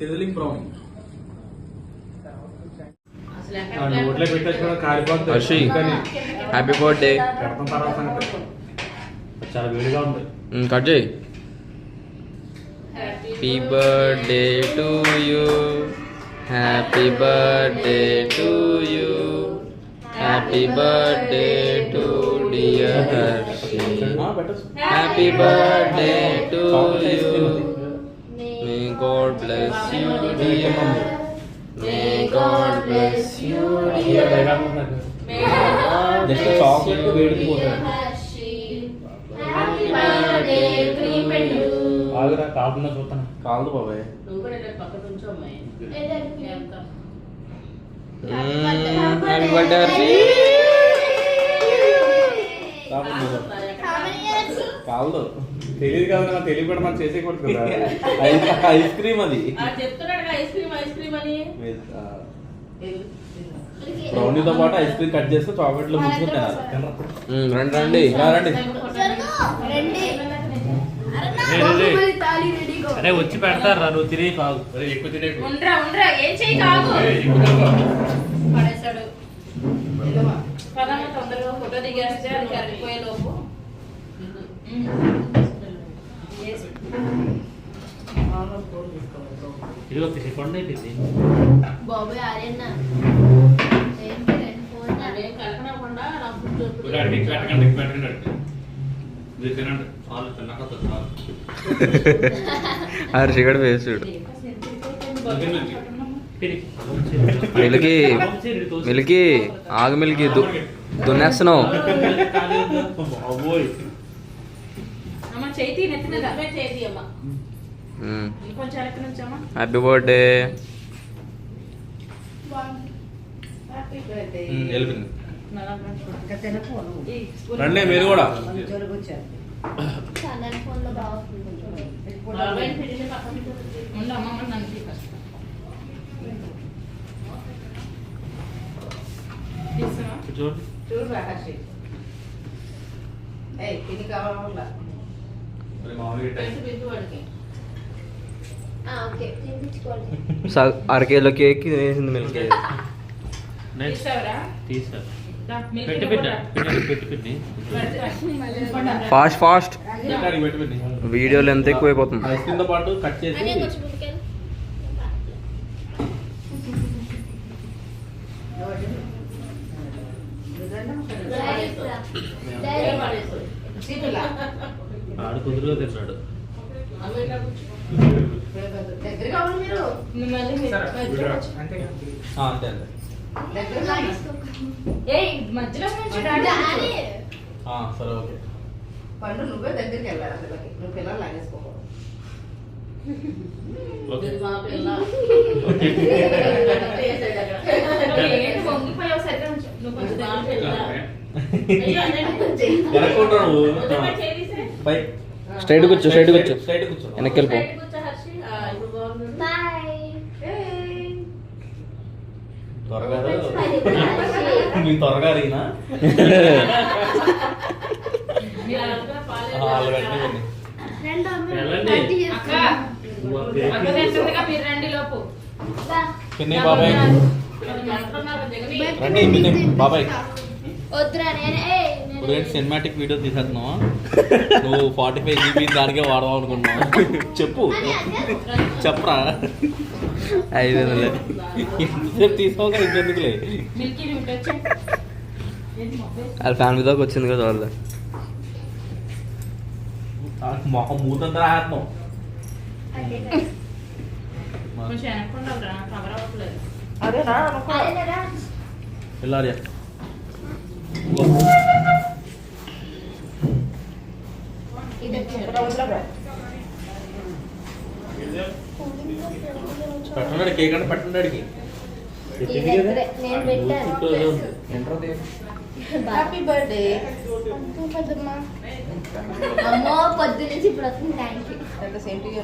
Sizzling brown. Happy birthday. చాలా వేడిగా ఉంది. కట్ చేయి. Happy birthday to you, happy birthday to you, happy birthday to dear Harshi, happy birthday to you, may God bless you dear, may God bless you dear. Just chocolate వేడికి పోతాడు. ఆగురా, కాకుండా చూస్తాను. కాదు బాబాయ్. Happy birthday Harshi. కాదు తెలియదు కదా, నాకు తెలియకుండా మనం చేసేయకూడదు కదా. ఐస్ క్రీమ్ అది బ్రౌనీతో పాటు ఐస్ క్రీమ్ కట్ చేస్తే చాక్లెట్ లో ముంచుకొని తినాలి. రండి రండి రండి. అరే వచ్చి పెడతారా, నువ్వు తినే కాదు ఎక్కువ తినే. ఫోటో దిగేస్తే అది కరిగిపోయే లోపు ఇది ఒక సెకండ్ అయిపోయింది. బాబాయ్ ఆర్యన్న కలకనకుండా హర్షి కూడా వేసుడు. మిల్కి మిల్కి ఆగు, మిల్కి దున్నేస్తున్నావు. Happy birthday. రండి మీరు కూడా. అరకేలో కేక్ వేసింది మిల్కి. ఫాస్ట్ ఫాస్ట్, వీడియోలు ఎంత ఎక్కువైపోతుంది. ఐస్ క్రీమ్ తో పాటు కట్ చేసి ఆడు కుదురుగా తిన్నాడు. అంతే అంతే. సరే ఓకే. పండు నువ్వే దగ్గరికి వెళ్ళాలి, అందులోకి నువ్వు పిల్లలు లాగేసుకోకూడదు. స్ట్రైట్ కూర్చో, స్ట్రైట్ కూర్చో, వెనక్కి వెళ్ళిపో. త్వరగా అడిగినా బాబాయ్ రండి బాబాయ్. ఇప్పుడు సినిమాటిక్ వీడియో తీసేస్తున్నావా? నువ్వు 45 GB దానికే వాడదాం అనుకుంటున్నావు. చెప్పు చెప్పరా. 500 ఇంతసేపు తీసుకోగా ఇంకెందుకులే. వాళ్ళ ఫ్యామిలీ దాకా వచ్చింది కదా వాళ్ళ. మొహం మూతంతా రాస్తున్నావు. వెళ్ళాలి. పట్టున్నాడు కేక్ అంటే పట్టున్నాడికి. హ్యాపీ బర్త్డే అమ్మో, పొద్దు నుంచి ఇప్పుడు వస్తుంది. Thank you. Same to you.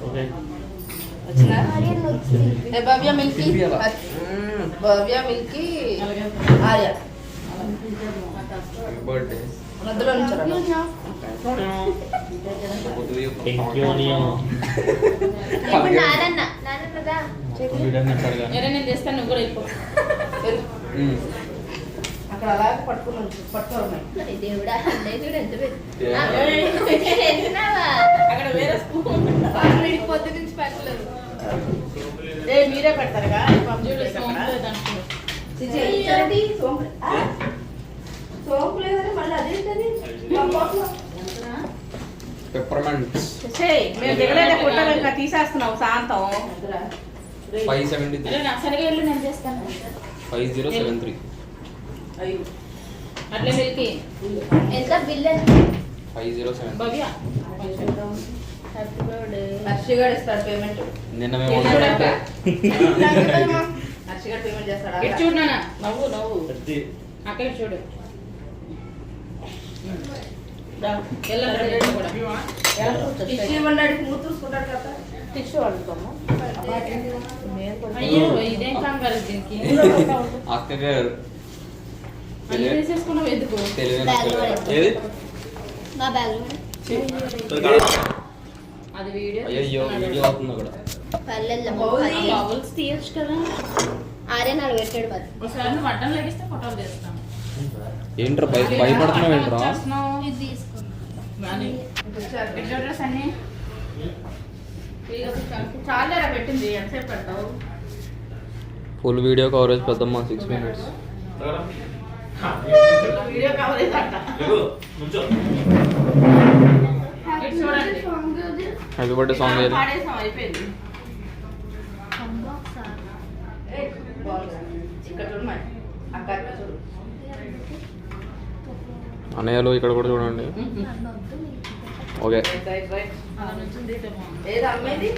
Okay వచ్చిందా ఆర్యన్ వచ్చింది. ఏ భవ్య మిల్కీ తినిపియాలా? భవ్య మిల్కీ ఆర్య బర్త్డే మధ్యలో నుంచారా ఇప్పుడు నానన్నదా ఎరే నేను చేస్తాను నువ్వు కూడా వెళ్ళిపో అక్కడ అలాగే పట్టుకోవాలి దేవుడా అన్నయ్య చూడు ఎంత పెద్ద. Yeah. ఎంతున్నావా? అక్కడ వేరే స్పూన్ పొద్దు నుంచి పెట్టలేదు. ఏ మీరే పెడతారుగా చూడు సోంపు దాంట్లో ఏంటి? సోంపు లేదని మళ్ళీ అదేంటది పెప్పర్మెంట్ మేము దిగలేదే ఫోటోలు ఇంకా తీసేస్తున్నావు శాంతం 573 అరే నా సరిగా వెళ్ళు నేను చేస్తాను 5073 అయ్యో అట్లే వెళ్ళి ఎంత బిల్ 507 భవ్య హ్యాపీ బర్త్డే. హర్షిగాడు ఇస్తాడు పేమెంట్ నిన్న మేము చూడక్క. హర్షిగాడు పేమెంట్ చేస్తాడా ఇటు చూడు నాన్న నవ్వు నవ్వు అక్క ఇటు చూడు దా, వెళ్ళండి రెండు కూడా ఇచ్చి ఇవ్వండి మూడు చూసుకుంటాడు కదా టిష్యూ అడుగుతాము అయ్యో ఇదేం కంగారు దీనికి అక్కగారు అన్ని తీసేసుకున్నావు ఎందుకు తెలివైన బ్యాగ్ లో పిల్లగాడు. పడేసి. ఏది నా బ్యాగ్ అది వీడియో అయ్యో వీడియో అవుతుంది అక్కడ బౌల్స్ తీయచ్చు కదా ఆర్యన్ ఆడు పెట్టాడు మరి. ఒకసారి నువ్వు అడ్డం లెగిస్తే ఫోటోలు తీస్తాను ఏంట్రా భయపడుతున్నావు ఏంట్రా ఇది తీసుకోండి. కానీ డ్రెస్ అన్ని చాలా పెట్టింది ఎంతసేపు పెడతావు ఫుల్ వీడియో కవరేజ్ పెద్దమ్మా 6 minutes వీడియో కవర్ చేస్తా చూడండి హ్యాపీ బర్త్డే సాంగ్ ఏది పాడేసాం అయిపోయింది Unbox ఆ? ఇక్కడ చూడు మరి అక్క అక్కడ చూడు అన్నయ్యలు ఇక్కడ కూడా చూడండి ఓకే రైట్ రైట్ అలా నుంచింది అయితే బాగుంది. ఏది అమ్మేది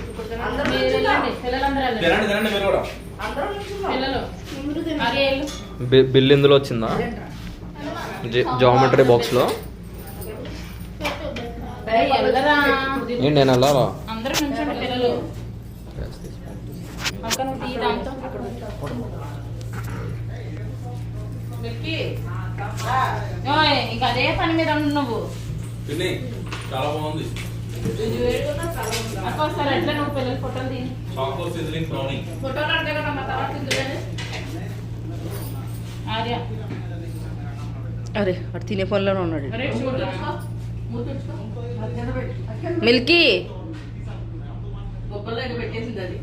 అందరూ మీరు నుంచున్నాం. వెళ్ళండి పిల్లలందరూ వెళ్ళండి తినండి తినండి మీరు కూడా అందరూ నుంచున్నాం. పిల్లలు అగే వెళ్ళు బిల్ ఇందులో వచ్చిందా జామెట్రీ బాక్స్లో ఏయ్, వెళ్ళరా ఏంటి నేను వెళ్ళాలా అందరూ నుంచండి పిల్లలు అక్క నువ్వు టీ దాంతో మిల్కీ, ఓయ్, ఇంకా అదే పని మీద ఉండు నువ్వు తిని చాలా బాగుంది అక్క ఒకసారి ఎట్లా నువ్వు పిల్లల ఫోటోలు తిని చాకో సిజ్లింగ్ బ్రౌనీ ఫోటోలు అంటే కదా మా తర్వాత తిందులేదు ఆర్య అరే వాడు తినే పనిలోనే ఉన్నాడు అరే చూడు మూతి తుడుచుకో. మిల్కీ గొప్పలో పెట్టేసింది అది